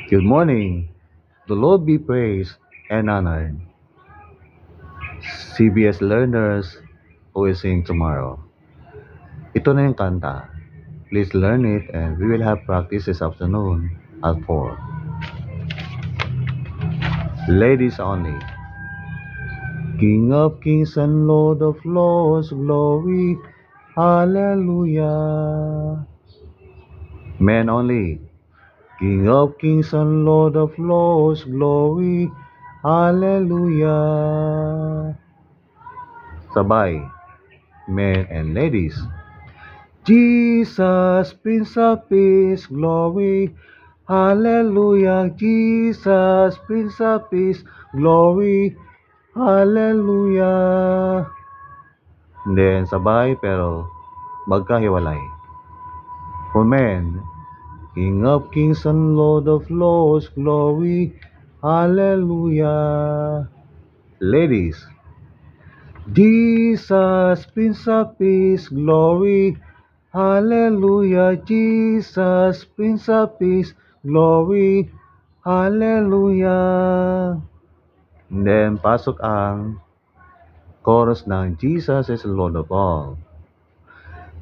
Good morning. The Lord be praised and honored. CBS learners who will sing tomorrow. Ito na yung kanta. Please learn it and we will have practice this afternoon at 4. Ladies only. King of kings and Lord of lords, glory, hallelujah. Men only. King of kings and Lord of lords, glory, hallelujah. Sabay, men and ladies. Jesus, Prince of Peace, glory, hallelujah. Jesus, Prince of Peace, glory, hallelujah. Then sabay pero magkahiwalay. For men, King of kings and Lord of lords, glory, hallelujah. Ladies, Jesus, Prince of Peace, glory, hallelujah. Jesus, Prince of Peace, glory, hallelujah. And then pasok ang chorus ng Jesus is Lord of all.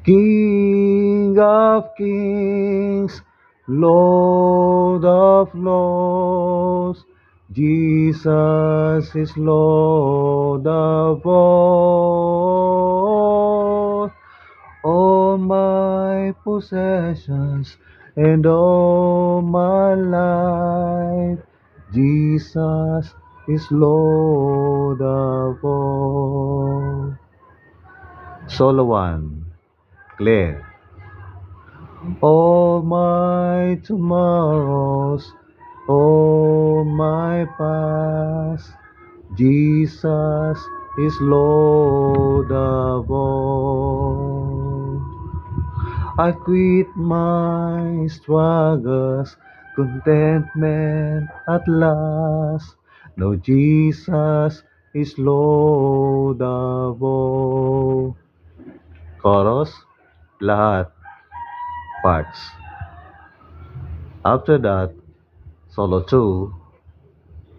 King of kings, Lord of lords, Jesus is Lord of all. All my possessions and all my life, Jesus is Lord of all. Solo 1. Claire. All my tomorrows, all my past, Jesus is Lord of all. I quit my struggles, contentment at last. Now Jesus is Lord of all. Chorus, lahat, parts. After that, solo 2,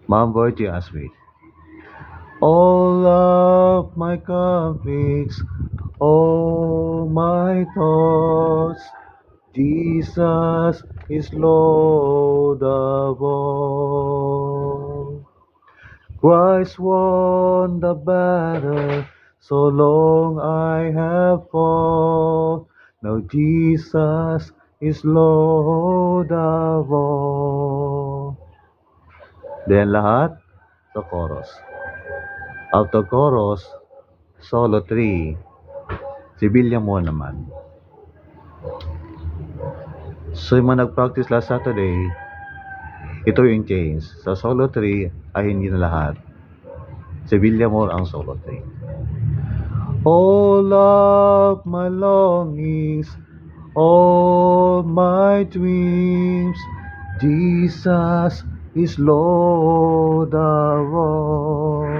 Mom Virgie Aswit. All of my conflicts, all my thoughts, Jesus is Lord of all. Christ won the battle, so long I have fought. Now Jesus is Lord of all. Then lahat sa chorus. After chorus, solo 3, sibilya mo naman. So yung mga nag-practice last Saturday, ito yung change. Sa solo 3 ay hindi na lahat. Sibilya mo ang solo 3. All of my longings, all my dreams, Jesus is Lord of all.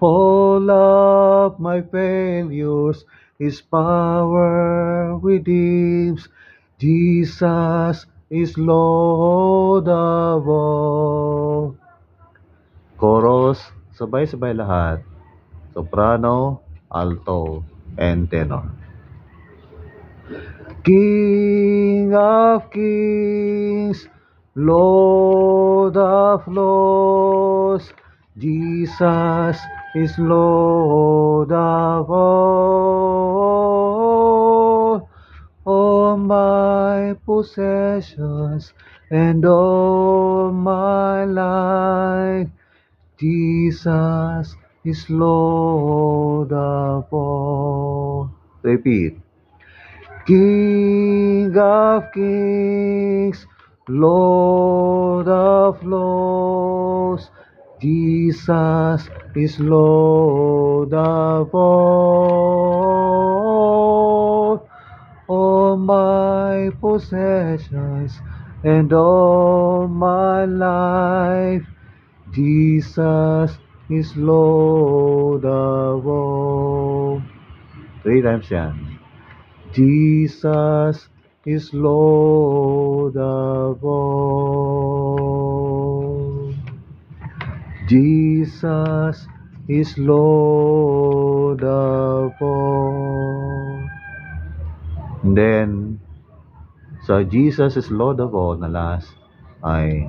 All of my failures, His power redeems, Jesus is Lord of all. Chorus, sabay-sabay lahat. Soprano, alto, and tenor. King of kings, Lord of lords, Jesus is Lord of all. All my possessions and all my life, Jesus is Lord of all. Repeat. King of kings, Lord of lords, Jesus is Lord of all. All my possessions and all my life, Jesus is Lord of all. 3 times yan. Jesus is Lord of all. Jesus is Lord of all. And then, sa Jesus is Lord of all na last ay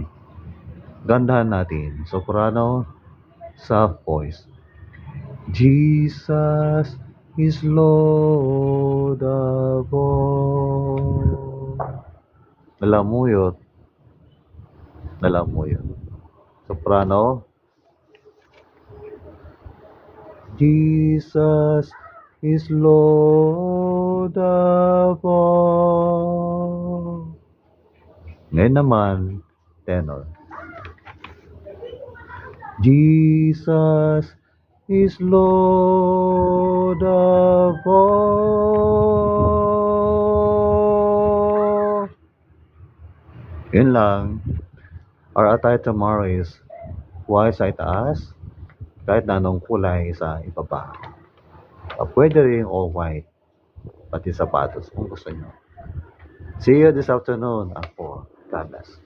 gandahan natin. Soprano, soft voice. Jesus is Lord of all. Nalamuyot. Nalamuyot. Soprano. Jesus is Lord of all. Ngayon naman, tenor. Jesus is Lord of all. Yun lang. Our attire tomorrow is white sa itaas, kahit na anong kulay sa ibaba. Pwede rin all white, pati sapatos kung gusto nyo. See you this afternoon at 4. God bless.